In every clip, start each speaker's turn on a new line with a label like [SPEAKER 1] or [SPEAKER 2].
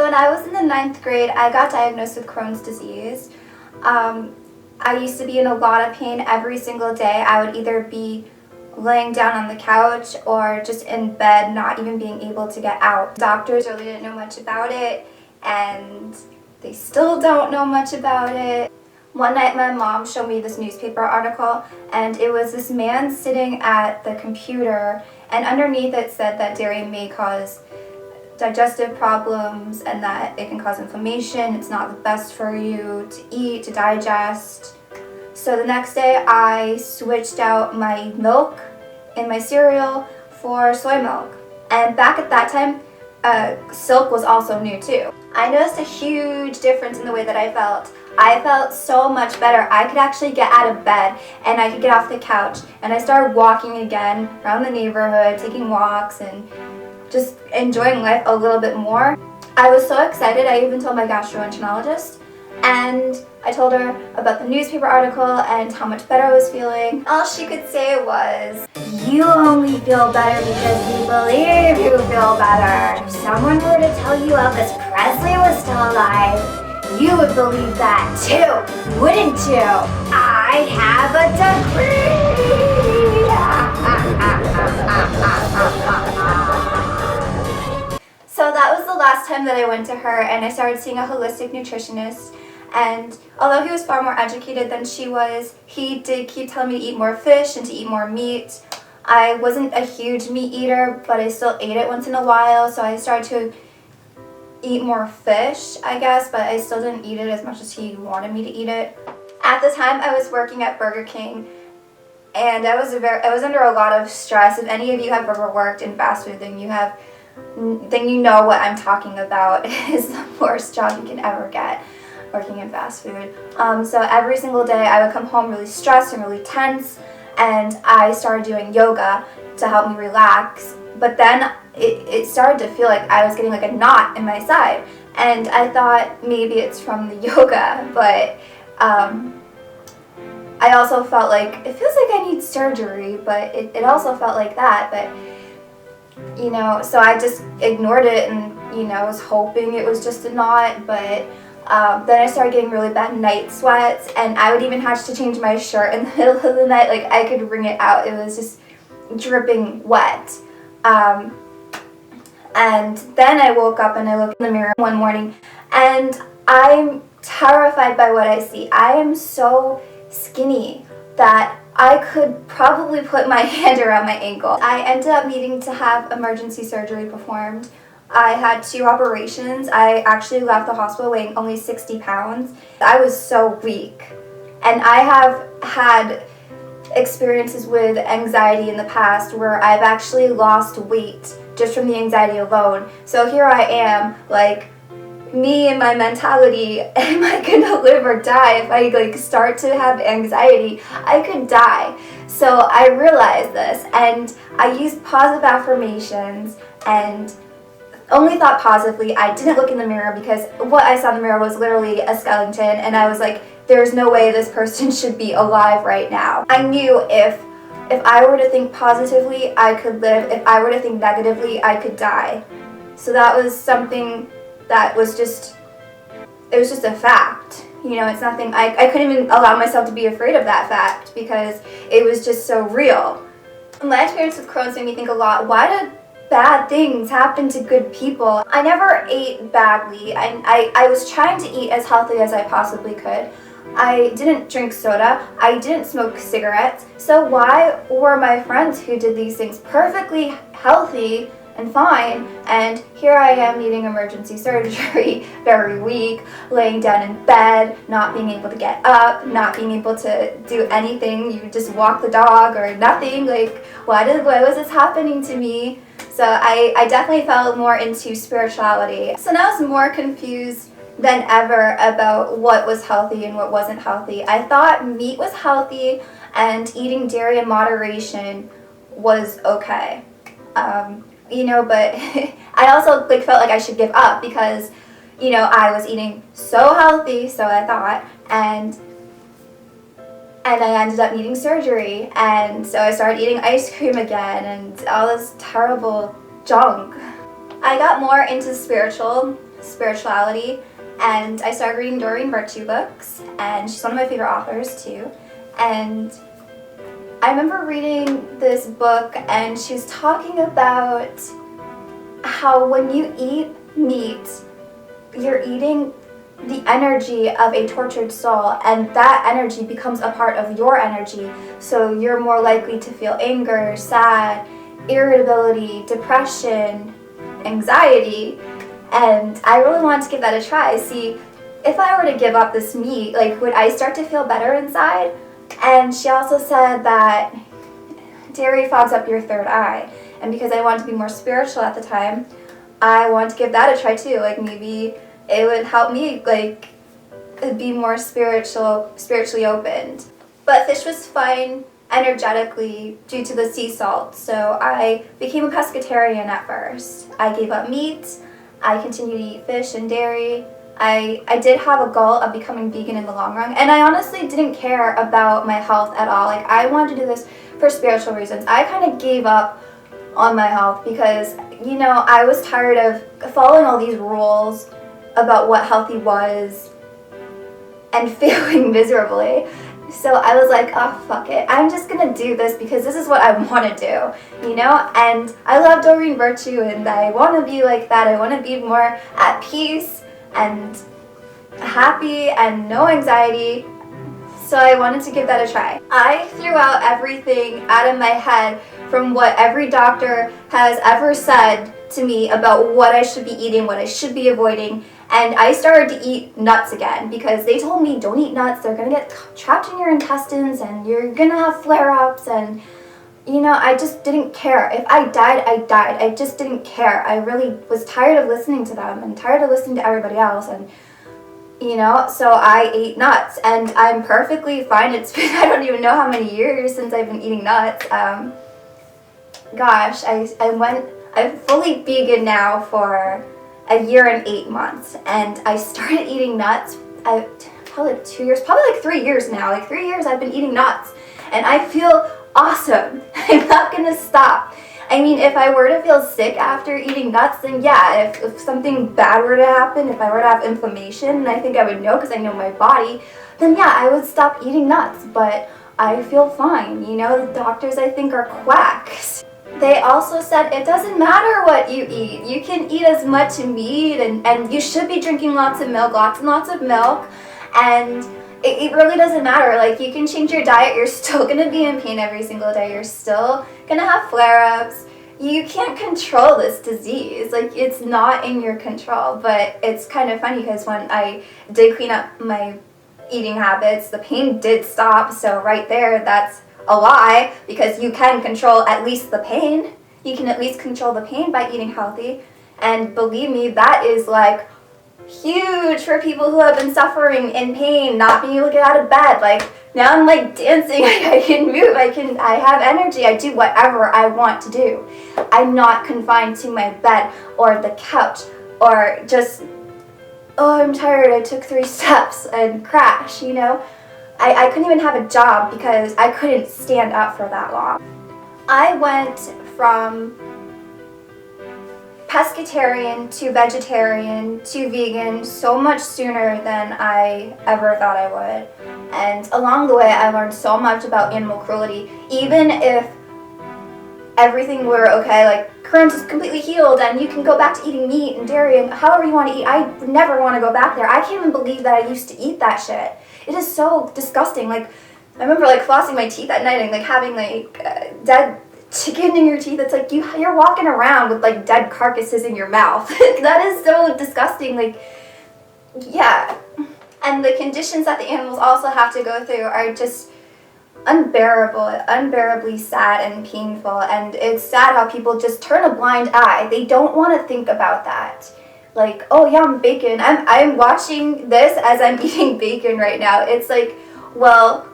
[SPEAKER 1] when I was in the 9th grade, I got diagnosed with Crohn's disease. I used to be in a lot of pain every single day. I would either be laying down on the couch or just in bed, not even being able to get out. Doctors really didn't know much about it, and they still don't know much about it. One night my mom showed me this newspaper article, and it was this man sitting at the computer, and underneath it said that dairy may cause digestive problems and that it can cause inflammation. It's not the best for you to eat, to digest. So the next day I switched out my milk in my cereal for soy milk. And back at that time, silk was also new too. I noticed a huge difference in the way that I felt. I felt so much better. I could actually get out of bed and I could get off the couch, and I started walking again around the neighborhood, taking walks and just enjoying life a little bit more. I was so excited, I even told my gastroenterologist, and I told her about the newspaper article and how much better I was feeling. All she could say was, "You only feel better because you believe you feel better. If someone were to tell you Elvis Presley was still alive, you would believe that too, wouldn't you? I have a degree." So that was the last time that I went to her, and I started seeing a holistic nutritionist. And although he was far more educated than she was, he did keep telling me to eat more fish and to eat more meat. I wasn't a huge meat eater, but I still ate it once in a while, so I started to eat more fish, I guess, but I still didn't eat it as much as he wanted me to eat it. At the time, I was working at Burger King, and I was under a lot of stress. If any of you have ever worked in fast food, then you know what I'm talking about. Is the worst job you can ever get, working in fast food. So every single day I would come home really stressed and really tense, and I started doing yoga to help me relax. But then it started to feel like I was getting like a knot in my side, and I thought maybe it's from the yoga, but I also felt like it feels like I need surgery, but it also felt like that, but you know, so I just ignored it and, you know, was hoping it was just a knot. But then I started getting really bad night sweats, and I would even have to change my shirt in the middle of the night. Like, I could wring it out. It was just dripping wet. And then I woke up and I looked in the mirror one morning, and I'm terrified by what I see. I am so skinny that I could probably put my hand around my ankle. I ended up needing to have emergency surgery performed. I had 2 operations. I actually left the hospital weighing only 60 pounds. I was so weak. And I have had experiences with anxiety in the past where I've actually lost weight just from the anxiety alone. So here I am, like, me and my mentality, am I gonna live or die? If I start to have anxiety, I could die. So I realized this, and I used positive affirmations and only thought positively. I didn't look in the mirror because what I saw in the mirror was literally a skeleton, and I was like, there's no way this person should be alive right now. I knew if I were to think positively, I could live. If I were to think negatively, I could die. So that was something that was just a fact. You know, it's nothing, I couldn't even allow myself to be afraid of that fact because it was just so real. My experience with Crohn's made me think a lot, why do bad things happen to good people? I never ate badly. I was trying to eat as healthy as I possibly could. I didn't drink soda. I didn't smoke cigarettes. So why were my friends who did these things perfectly healthy and fine, and here I am needing emergency surgery, very weak, laying down in bed, not being able to get up, not being able to do anything, you just walk the dog or nothing. Like, why was this happening to me? So I definitely fell more into spirituality. So now I was more confused than ever about what was healthy and what wasn't healthy. I thought meat was healthy and eating dairy in moderation was okay. You know, but I also felt like I should give up because, you know, I was eating so healthy, so I thought, and I ended up needing surgery, and so I started eating ice cream again and all this terrible junk. I got more into spiritual spirituality, and I started reading Doreen Virtue books, and she's one of my favorite authors too. And I remember reading this book, and she was talking about how when you eat meat, you're eating the energy of a tortured soul, and that energy becomes a part of your energy, so you're more likely to feel anger, sad, irritability, depression, anxiety. And I really wanted to give that a try. See, if I were to give up this meat, like, would I start to feel better inside? And she also said that dairy fogs up your third eye, and because I wanted to be more spiritual at the time, I wanted to give that a try too. Like, maybe it would help me, like, be more spiritually opened. But fish was fine energetically due to the sea salt, so I became a pescatarian at first. I gave up meat, I continued to eat fish and dairy. I did have a goal of becoming vegan in the long run, and I honestly didn't care about my health at all. Like, I wanted to do this for spiritual reasons. I kind of gave up on my health because, you know, I was tired of following all these rules about what healthy was and failing miserably. So I was like, oh, fuck it. I'm just gonna do this because this is what I want to do, you know? And I love Doreen Virtue, and I want to be like that. I want to be more at peace and happy and no anxiety. So I wanted to give that a try. I threw out everything out of my head from what every doctor has ever said to me about what I should be eating, what I should be avoiding, and I started to eat nuts again because they told me, don't eat nuts, they're gonna get trapped in your intestines and you're gonna have flare-ups. And, you know, I just didn't care. If I died, I died. I just didn't care. I really was tired of listening to them and tired of listening to everybody else, and, you know, so I ate nuts, and I'm perfectly fine. It's been, I don't even know how many years since I've been eating nuts. Gosh, I'm fully vegan now for a year and 8 months, and I started eating nuts probably like 2 years, probably like 3 years now. Like 3 years I've been eating nuts, and I feel awesome. I'm not gonna stop. I mean, if I were to feel sick after eating nuts, then yeah, if something bad were to happen, if I were to have inflammation, and I think I would know because I know my body, then yeah, I would stop eating nuts. But I feel fine. You know, the doctors, I think, are quacks. They also said it doesn't matter what you eat. You can eat as much meat, and you should be drinking lots and lots of milk, and it really doesn't matter. Like, you can change your diet, you're still going to be in pain every single day, you're still going to have flare-ups. You can't control this disease. Like, it's not in your control. But it's kind of funny because when I did clean up my eating habits, the pain did stop. So right there, that's a lie, because you can control at least the pain. You can at least control the pain by eating healthy. And believe me, that is like huge for people who have been suffering in pain, not being able to get out of bed. Like, now I'm like dancing, I can move, I have energy, I do whatever I want to do. I'm not confined to my bed or the couch or just, oh, I'm tired, I took 3 steps and crash, you know? I couldn't even have a job because I couldn't stand up for that long. I went from pescatarian to vegetarian to vegan so much sooner than I ever thought I would. And along the way, I learned so much about animal cruelty. Even if everything were okay, like Crohn's is completely healed and you can go back to eating meat and dairy and however you want to eat, I never want to go back there. I can't even believe that I used to eat that shit. It is so disgusting. Like, I remember like flossing my teeth at night and like having like dead chicken in your teeth. It's like you're walking around with like dead carcasses in your mouth. That is so disgusting. Like, yeah. And the conditions that the animals also have to go through are just unbearably sad and painful. And it's sad how people just turn a blind eye. They don't want to think about that. Like, oh yeah, I'm bacon. I'm watching this as I'm eating bacon right now. It's like, well,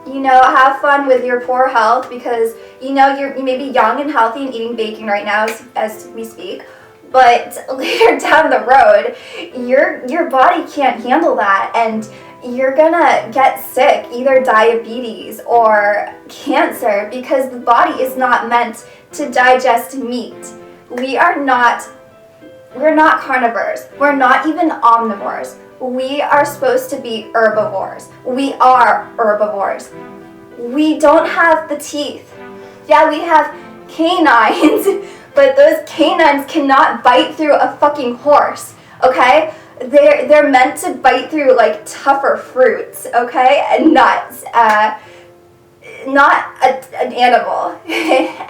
[SPEAKER 1] you know, have fun with your poor health because, you know, you may be young and healthy and eating bacon right now as we speak, but later down the road, your body can't handle that and you're gonna get sick, either diabetes or cancer, because the body is not meant to digest meat. We are not we're not carnivores. We're not even omnivores. We are supposed to be herbivores. We are herbivores. We don't have the teeth. Yeah, we have canines, but those canines cannot bite through a fucking horse, okay? They're meant to bite through like tougher fruits, okay, and nuts, not an animal.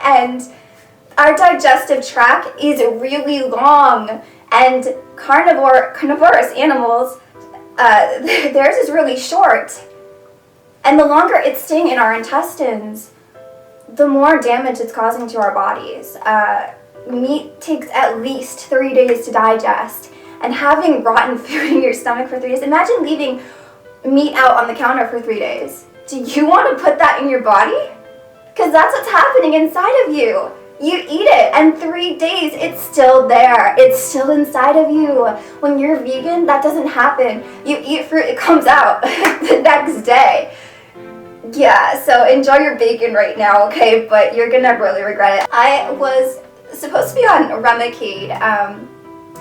[SPEAKER 1] And our digestive tract is really long, and carnivorous animals, theirs is really short. And the longer it's staying in our intestines, the more damage it's causing to our bodies. Meat takes at least 3 days to digest. And having rotten food in your stomach for 3 days, imagine leaving meat out on the counter for 3 days. Do you want to put that in your body? Because that's what's happening inside of you. You eat it, and 3 days, it's still there. It's still inside of you. When you're vegan, that doesn't happen. You eat fruit, it comes out the next day. Yeah, so enjoy your bacon right now, okay? But you're gonna really regret it. I was supposed to be on Remicade.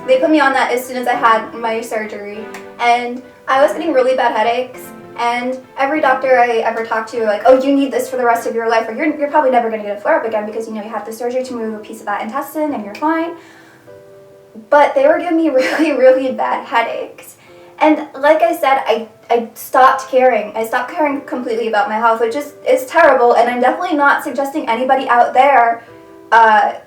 [SPEAKER 1] They put me on that as soon as I had my surgery, and I was getting really bad headaches, and every doctor I ever talked to, like, oh, you need this for the rest of your life, or you're probably never going to get a flare-up again because, you know, you had the surgery to remove a piece of that intestine and you're fine. But they were giving me really, really bad headaches. And like I said, I stopped caring. I stopped caring completely about my health, which is terrible, and I'm definitely not suggesting anybody out there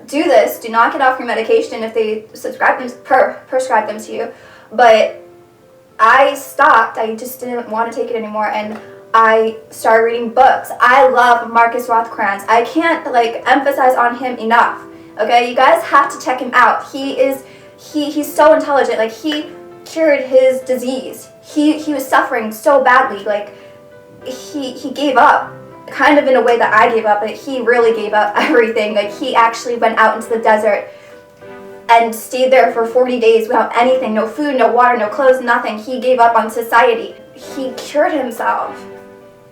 [SPEAKER 1] do this. Do not get off your medication if they prescribe them to you. But I stopped. I just didn't want to take it anymore, and I started reading books. I love Marcus Rothkranz. I can't emphasize on him enough. Okay, you guys have to check him out. He's so intelligent. Like, he cured his disease. He was suffering so badly. Like, he gave up. Kind of in a way that I gave up, but he really gave up everything. Like, he actually went out into the desert and stayed there for 40 days without anything, no food, no water, no clothes, nothing. He gave up on society. He cured himself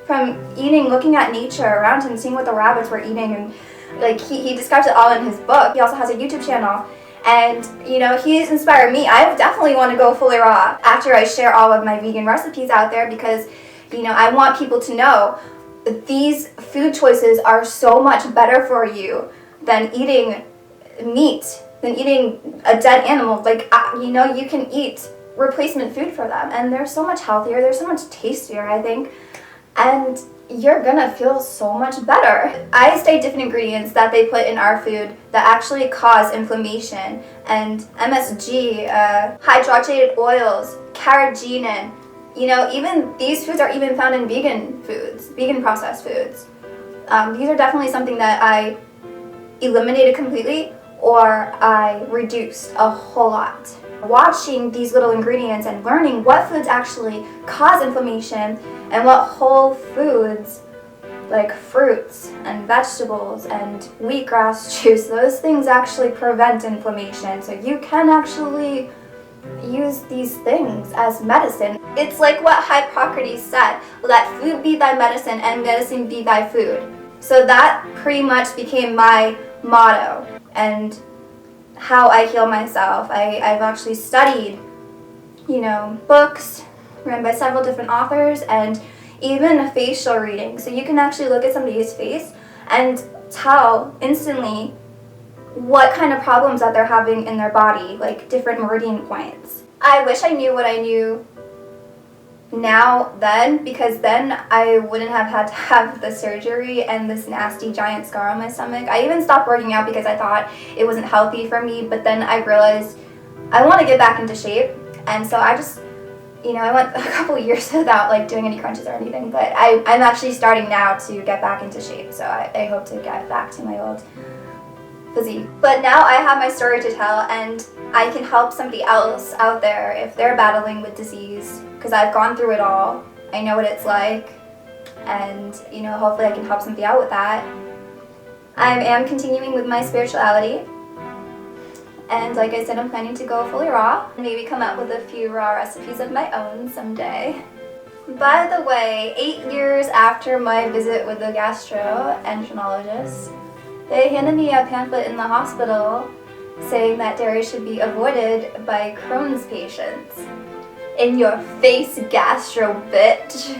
[SPEAKER 1] from looking at nature around him, seeing what the rabbits were eating, and he describes it all in his book. He also has a YouTube channel, and he's inspired me. I definitely want to go fully raw after I share all of my vegan recipes out there, because I want people to know these food choices are so much better for you than eating meat, than eating a dead animal. You can eat replacement food for them, and they're so much healthier, they're so much tastier, I think, and you're gonna feel so much better. I studied different ingredients that they put in our food that actually cause inflammation, and MSG, hydrogenated oils, carrageenan. Even these foods are even found in vegan foods, vegan processed foods. These are definitely something that I eliminated completely, or I reduced a whole lot. Watching these little ingredients and learning what foods actually cause inflammation and what whole foods, like fruits and vegetables and wheatgrass juice, those things actually prevent inflammation. So you can actually use these things as medicine. It's like what Hippocrates said, let food be thy medicine and medicine be thy food. So that pretty much became my motto and how I heal myself. I've actually studied, books written by several different authors, and even a facial reading. So you can actually look at somebody's face and tell instantly what kind of problems that they're having in their body, like different meridian points. I wish I knew what I knew now then, because then I wouldn't have had to have the surgery and this nasty giant scar on my stomach. I even stopped working out because I thought it wasn't healthy for me, but then I realized I want to get back into shape, and so I just, I went a couple years without doing any crunches or anything, but I'm actually starting now to get back into shape, so I hope to get back to my old physique. But now I have my story to tell, and I can help somebody else out there if they're battling with disease, because I've gone through it all. I know what it's like, and hopefully I can help somebody out with that. I am continuing with my spirituality, and like I said, I'm planning to go fully raw, maybe come up with a few raw recipes of my own someday. By the way, 8 years after my visit with the gastroenterologist, they handed me a pamphlet in the hospital, saying that dairy should be avoided by Crohn's patients. In your face, gastro bitch.